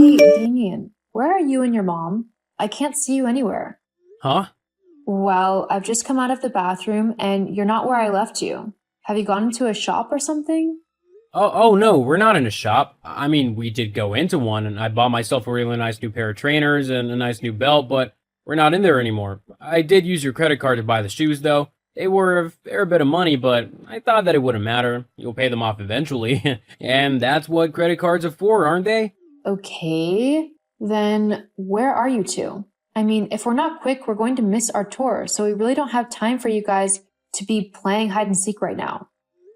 Hey, Damien, where are you and your mom? I can't see you anywhere. Huh? Well, I've just come out of the bathroom and you're not where I left you. Have you gone into a shop or something? Oh no, we're not in a shop. I mean, we did go into one, and I bought myself a really nice new pair of trainers and a nice new belt, but we're not in there anymore. I did use your credit card to buy the shoes, though. They were a fair bit of money, but I thought that it wouldn't matter. You'll pay them off eventually, and that's what credit cards are for, aren't they? Okay, then where are you two? I mean, if we're not quick, we're going to miss our tour, so we really don't have time for you guys to be playing hide and seek right now.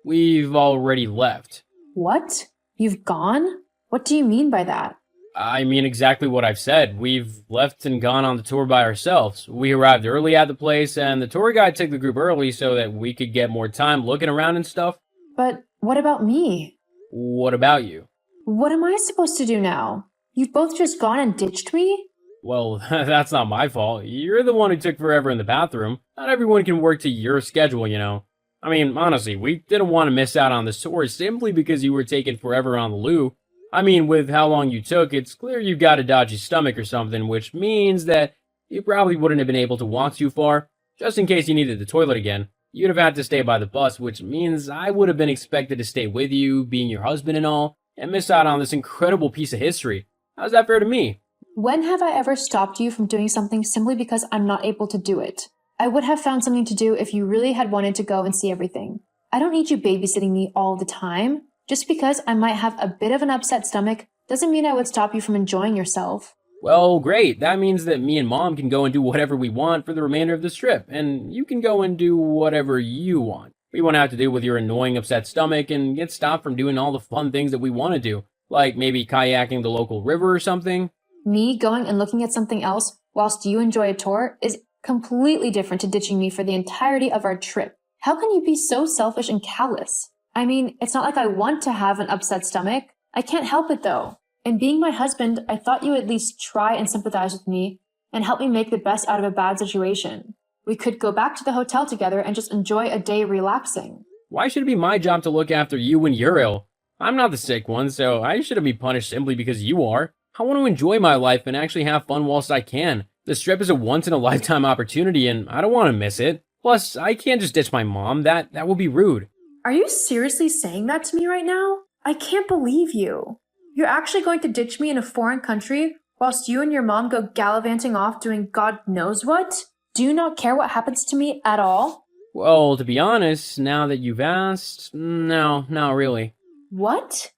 We've already left. What? You've gone? What do you mean by that? I mean exactly what I've said. We've left and gone on the tour by ourselves. We arrived early at the place, and the tour guide took the group early so that we could get more time looking around and stuff. But what about me? What about you? What am I supposed to do now? You've both just gone and ditched me? Well, that's not my fault. You're the one who took forever in the bathroom. Not everyone can work to your schedule, you know. I mean, honestly, we didn't want to miss out on the tour simply because you were taking forever on the loo. I mean, with how long you took, it's clear you've got a dodgy stomach or something, which means that you probably wouldn't have been able to walk too far. Just in case you needed the toilet again, you'd have had to stay by the bus, which means I would have been expected to stay with you, being your husband and all, and miss out on this incredible piece of history. How's that fair to me? When have I ever stopped you from doing something simply because I'm not able to do it? I would have found something to do if you really had wanted to go and see everything. I don't need you babysitting me all the time. Just because I might have a bit of an upset stomach doesn't mean I would stop you from enjoying yourself. Well, great. That means that me and Mom can go and do whatever we want for the remainder of this trip, and you can go and do whatever you want. We won't have to deal with your annoying upset stomach and get stopped from doing all the fun things that we want to do, like maybe kayaking the local river or something. Me going and looking at something else whilst you enjoy a tour is completely different to ditching me for the entirety of our trip. How can you be so selfish and callous? I mean, it's not like I want to have an upset stomach. I can't help it though. And being my husband, I thought you would at least try and sympathize with me and help me make the best out of a bad situation. We could go back to the hotel together and just enjoy a day relaxing. Why should it be my job to look after you when you're ill? I'm not the sick one, so I shouldn't be punished simply because you are. I want to enjoy my life and actually have fun whilst I can. This trip is a once-in-a-lifetime opportunity, and I don't want to miss it. Plus, I can't just ditch my mom. That would be rude. Are you seriously saying that to me right now? I can't believe you. You're actually going to ditch me in a foreign country whilst you and your mom go gallivanting off doing God knows what? Do you not care what happens to me at all? Well, to be honest, now that you've asked, no, not really. What?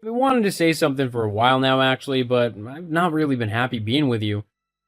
I wanted to say something for a while now, actually, but I've not really been happy being with you.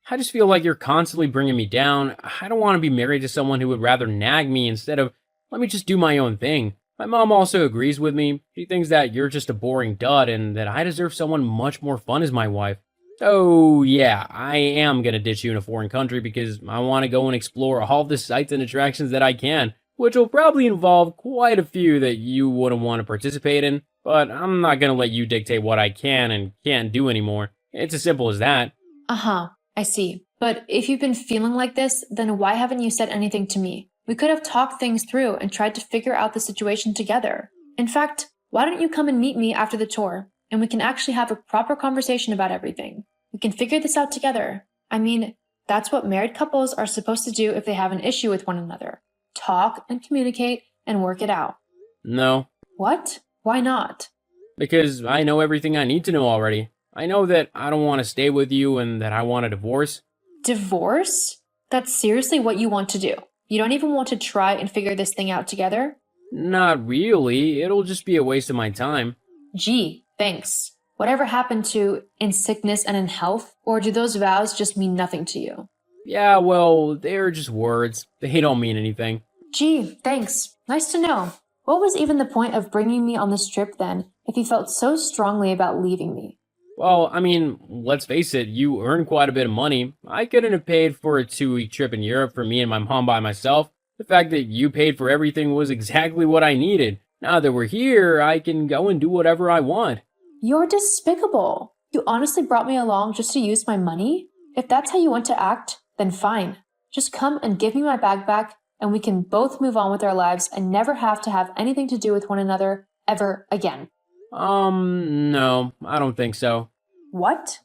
I just feel like you're constantly bringing me down. I don't want to be married to someone who would rather nag me instead of let me just do my own thing. My mom also agrees with me. She thinks that you're just a boring dud and that I deserve someone much more fun as my wife. So, yeah, I am gonna ditch you in a foreign country because I want to go and explore all the sights and attractions that I can, which will probably involve quite a few that you wouldn't want to participate in, but I'm not gonna let you dictate what I can and can't do anymore. It's as simple as that. Uh-huh, I see. But if you've been feeling like this, then why haven't you said anything to me? We could have talked things through and tried to figure out the situation together. In fact, why don't you come and meet me after the tour, and we can actually have a proper conversation about everything. We can figure this out together. I mean, that's what married couples are supposed to do if they have an issue with one another. Talk and communicate and work it out. No, What? Why not? because I know everything I need to know already. I know that I don't want to stay with you and that I want a divorce. Divorce? That's seriously what you want to do. You don't even want to try and figure this thing out together? Not really, it'll just be a waste of my time. Gee, thanks. Whatever happened to in sickness and in health? Or do those vows just mean nothing to you? Yeah, well, they're just words. They don't mean anything. Gee, thanks. Nice to know. What was even the point of bringing me on this trip then, if you felt so strongly about leaving me? Well, I mean, let's face it, you earn quite a bit of money. I couldn't have paid for a 2-week trip in Europe for me and my mom by myself. The fact that you paid for everything was exactly what I needed. Now that we're here, I can go and do whatever I want. You're despicable. You honestly brought me along just to use my money? If that's how you want to act, then fine. Just come and give me my bag back, and we can both move on with our lives and never have to have anything to do with one another ever again. No, I don't think so. What?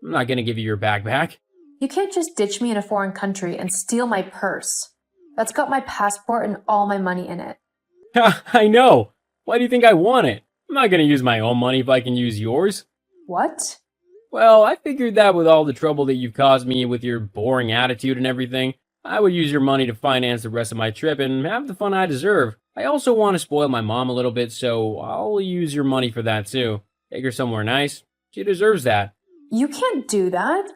I'm not gonna give you your backpack. You can't just ditch me in a foreign country and steal my purse. That's got my passport and all my money in it. I know. Why do you think I want it? I'm not gonna use my own money if I can use yours. What? Well, I figured that with all the trouble that you've caused me with your boring attitude and everything, I would use your money to finance the rest of my trip and have the fun I deserve. I also want to spoil my mom a little bit, so I'll use your money for that too. Take her somewhere nice. She deserves that. You can't do that.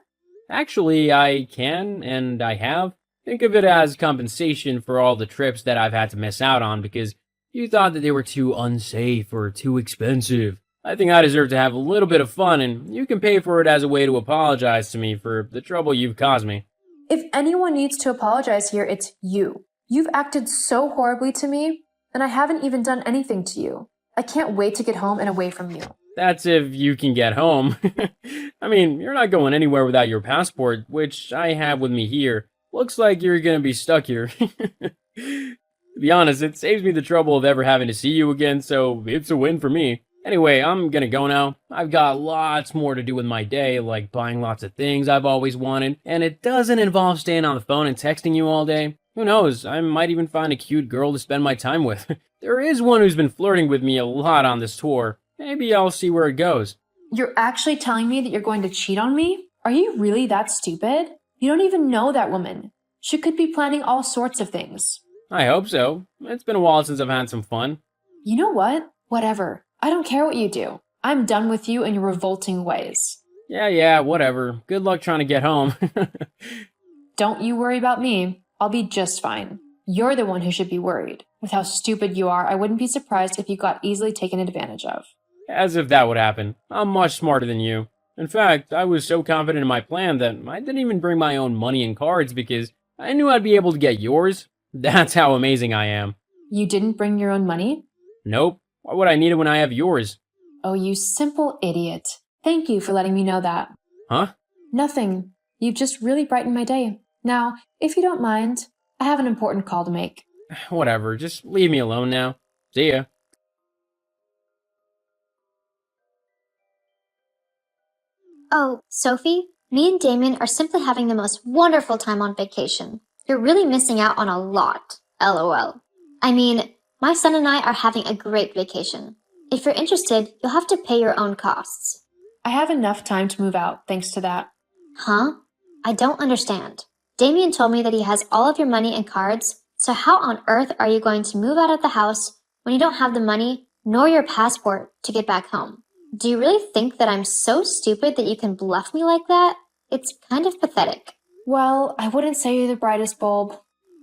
Actually, I can, and I have. Think of it as compensation for all the trips that I've had to miss out on because you thought that they were too unsafe or too expensive. I think I deserve to have a little bit of fun, and you can pay for it as a way to apologize to me for the trouble you've caused me. If anyone needs to apologize here, it's you. You've acted so horribly to me, and I haven't even done anything to you. I can't wait to get home and away from you. That's if you can get home. I mean, you're not going anywhere without your passport, which I have with me here. Looks like you're gonna be stuck here. To be honest, it saves me the trouble of ever having to see you again, so it's a win for me. Anyway, I'm gonna go now. I've got lots more to do with my day, like buying lots of things I've always wanted, and it doesn't involve staying on the phone and texting you all day. Who knows, I might even find a cute girl to spend my time with. There is one who's been flirting with me a lot on this tour. Maybe I'll see where it goes. You're actually telling me that you're going to cheat on me? Are you really that stupid? You don't even know that woman. She could be planning all sorts of things. I hope so. It's been a while since I've had some fun. You know what? Whatever. I don't care what you do. I'm done with you and your revolting ways. Yeah, whatever. Good luck trying to get home. Don't you worry about me. I'll be just fine. You're the one who should be worried. With how stupid you are, I wouldn't be surprised if you got easily taken advantage of. As if that would happen. I'm much smarter than you. In fact, I was so confident in my plan that I didn't even bring my own money and cards because I knew I'd be able to get yours. That's how amazing I am. You didn't bring your own money? Nope. Why would I need it when I have yours? Oh, you simple idiot. Thank you for letting me know that. Huh? Nothing. You've just really brightened my day. Now, if you don't mind, I have an important call to make. Whatever, just leave me alone now. See ya. Oh, Sophie, me and Damien are simply having the most wonderful time on vacation. You're really missing out on a lot. LOL. I mean, my son and I are having a great vacation. If you're interested, you'll have to pay your own costs. I have enough time to move out, thanks to that. Huh? I don't understand. Damien told me that he has all of your money and cards, so how on earth are you going to move out of the house when you don't have the money nor your passport to get back home? Do you really think that I'm so stupid that you can bluff me like that? It's kind of pathetic. Well, I wouldn't say you're the brightest bulb.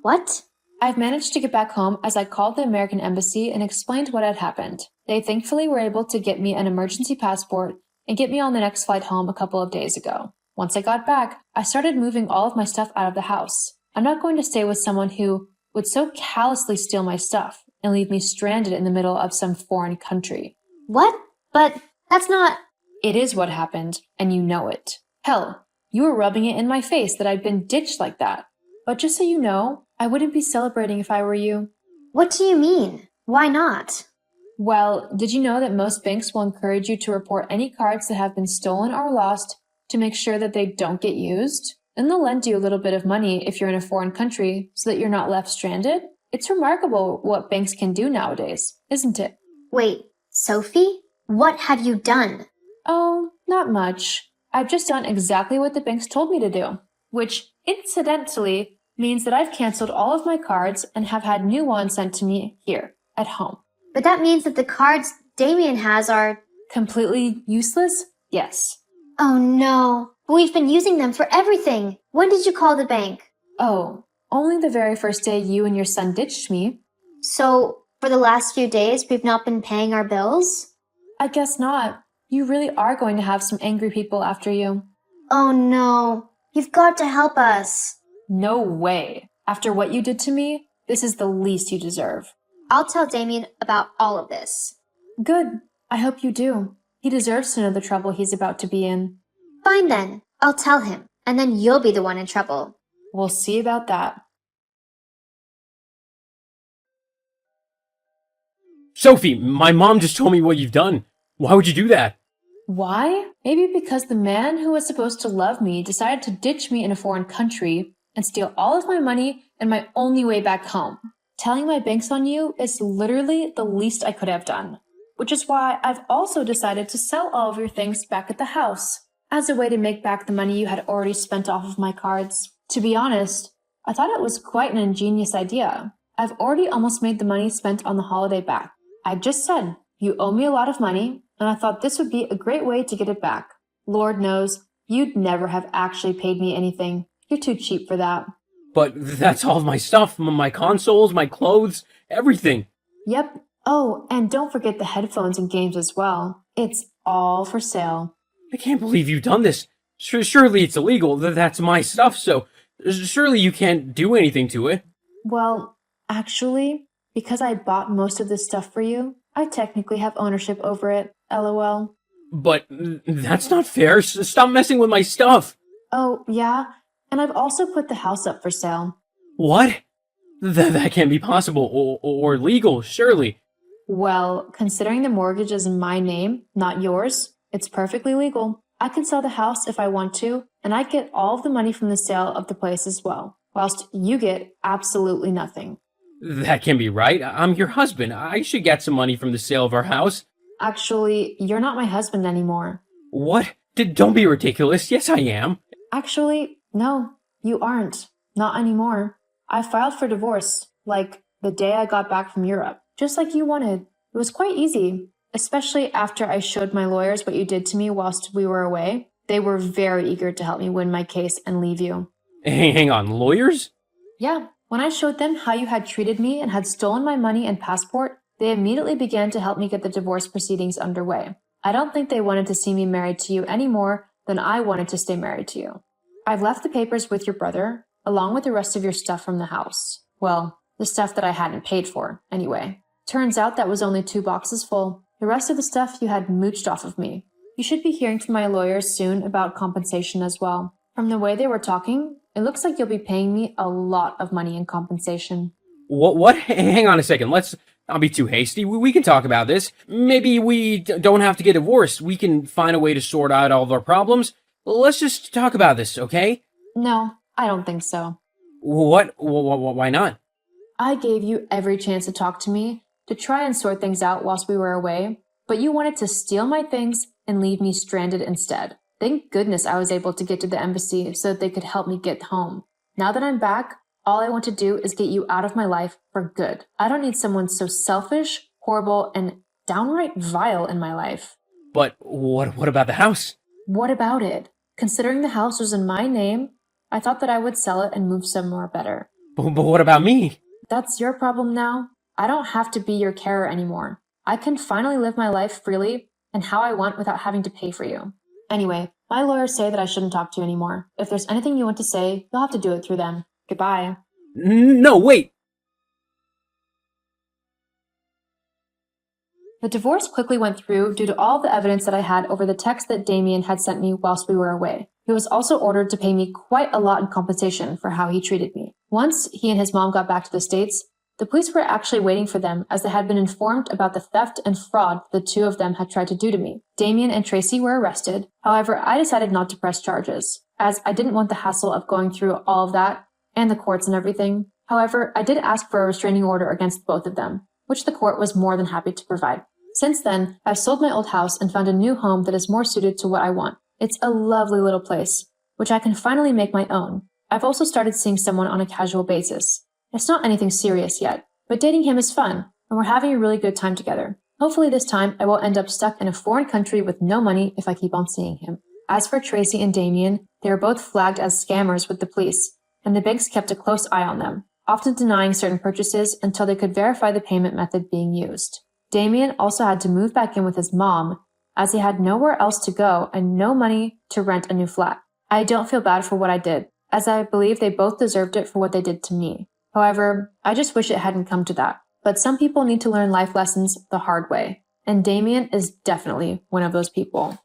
What? I've managed to get back home as I called the American embassy and explained what had happened. They thankfully were able to get me an emergency passport and get me on the next flight home a couple of days ago. Once I got back, I started moving all of my stuff out of the house. I'm not going to stay with someone who would so callously steal my stuff and leave me stranded in the middle of some foreign country. What? But that's not... It is what happened, and you know it. Hell, you were rubbing it in my face that I'd been ditched like that. But just so you know, I wouldn't be celebrating if I were you. What do you mean? Why not? Well, did you know that most banks will encourage you to report any cards that have been stolen or lost to make sure that they don't get used? And they'll lend you a little bit of money if you're in a foreign country so that you're not left stranded. It's remarkable what banks can do nowadays, isn't it? Wait, Sophie? What have you done? Oh, not much. I've just done exactly what the banks told me to do, which, incidentally, means that I've canceled all of my cards and have had new ones sent to me here, at home. But that means that the cards Damien has are... Completely useless? Yes. Oh no, we've been using them for everything. When did you call the bank? Oh, only the very first day you and your son ditched me. So, for the last few days, we've not been paying our bills? I guess not. You really are going to have some angry people after you. Oh no, you've got to help us. No way. After what you did to me, this is the least you deserve. I'll tell Damien about all of this. Good. I hope you do. He deserves to know the trouble he's about to be in. Fine then, I'll tell him, and then you'll be the one in trouble. We'll see about that. Sophie, my mom just told me what you've done. Why would you do that? Why? Maybe because the man who was supposed to love me decided to ditch me in a foreign country and steal all of my money and my only way back home. Telling my banks on you is literally the least I could have done. Which is why I've also decided to sell all of your things back at the house, as a way to make back the money you had already spent off of my cards. To be honest, I thought it was quite an ingenious idea. I've already almost made the money spent on the holiday back. I just said, you owe me a lot of money, and I thought this would be a great way to get it back. Lord knows, you'd never have actually paid me anything. You're too cheap for that. But that's all of my stuff, my consoles, my clothes, everything. Yep. Oh, and don't forget the headphones and games as well. It's all for sale. I can't believe you've done this. Surely it's illegal. That's my stuff, so surely you can't do anything to it. Well, actually, because I bought most of this stuff for you, I technically have ownership over it, LOL. But that's not fair. Stop messing with my stuff. Oh, yeah? And I've also put the house up for sale. What? That can't be possible or legal, surely. Well, considering the mortgage is in my name, not yours, it's perfectly legal. I can sell the house if I want to, and I get all of the money from the sale of the place as well, whilst you get absolutely nothing. That can't be right. I'm your husband. I should get some money from the sale of our house. Actually, you're not my husband anymore. What? Don't be ridiculous. Yes, I am. Actually, no, you aren't. Not anymore. I filed for divorce, like, the day I got back from Europe. Just like you wanted. It was quite easy, especially after I showed my lawyers what you did to me whilst we were away. They were very eager to help me win my case and leave you. Hang on, lawyers? Yeah, when I showed them how you had treated me and had stolen my money and passport, they immediately began to help me get the divorce proceedings underway. I don't think they wanted to see me married to you any more than I wanted to stay married to you. I've left the papers with your brother, along with the rest of your stuff from the house. Well, the stuff that I hadn't paid for, anyway. Turns out that was only 2 boxes full. The rest of the stuff you had mooched off of me. You should be hearing from my lawyers soon about compensation as well. From the way they were talking, it looks like you'll be paying me a lot of money in compensation. What? Hang on a second. Let's not be too hasty. We can talk about this. Maybe we don't have to get divorced. We can find a way to sort out all of our problems. Let's just talk about this, okay? No, I don't think so. What? Why not? I gave you every chance to talk to me, to try and sort things out whilst we were away, but you wanted to steal my things and leave me stranded instead. Thank goodness I was able to get to the embassy so that they could help me get home. Now that I'm back, all I want to do is get you out of my life for good. I don't need someone so selfish, horrible, and downright vile in my life. But what about the house? What about it? Considering the house was in my name, I thought that I would sell it and move somewhere better. But what about me? That's your problem now. I don't have to be your carer anymore. I can finally live my life freely and how I want without having to pay for you. Anyway, my lawyers say that I shouldn't talk to you anymore. If there's anything you want to say, you'll have to do it through them. Goodbye. No, wait. The divorce quickly went through due to all the evidence that I had over the text that Damien had sent me whilst we were away. He was also ordered to pay me quite a lot in compensation for how he treated me. Once he and his mom got back to the States, the police were actually waiting for them as they had been informed about the theft and fraud the 2 of them had tried to do to me. Damien and Tracy were arrested. However, I decided not to press charges, as I didn't want the hassle of going through all of that and the courts and everything. However, I did ask for a restraining order against both of them, which the court was more than happy to provide. Since then, I've sold my old house and found a new home that is more suited to what I want. It's a lovely little place, which I can finally make my own. I've also started seeing someone on a casual basis. It's not anything serious yet, but dating him is fun, and we're having a really good time together. Hopefully this time I won't end up stuck in a foreign country with no money if I keep on seeing him. As for Tracy and Damien, they were both flagged as scammers with the police, and the banks kept a close eye on them, often denying certain purchases until they could verify the payment method being used. Damien also had to move back in with his mom, as he had nowhere else to go and no money to rent a new flat. I don't feel bad for what I did, as I believe they both deserved it for what they did to me. However, I just wish it hadn't come to that. But some people need to learn life lessons the hard way, and Damien is definitely one of those people.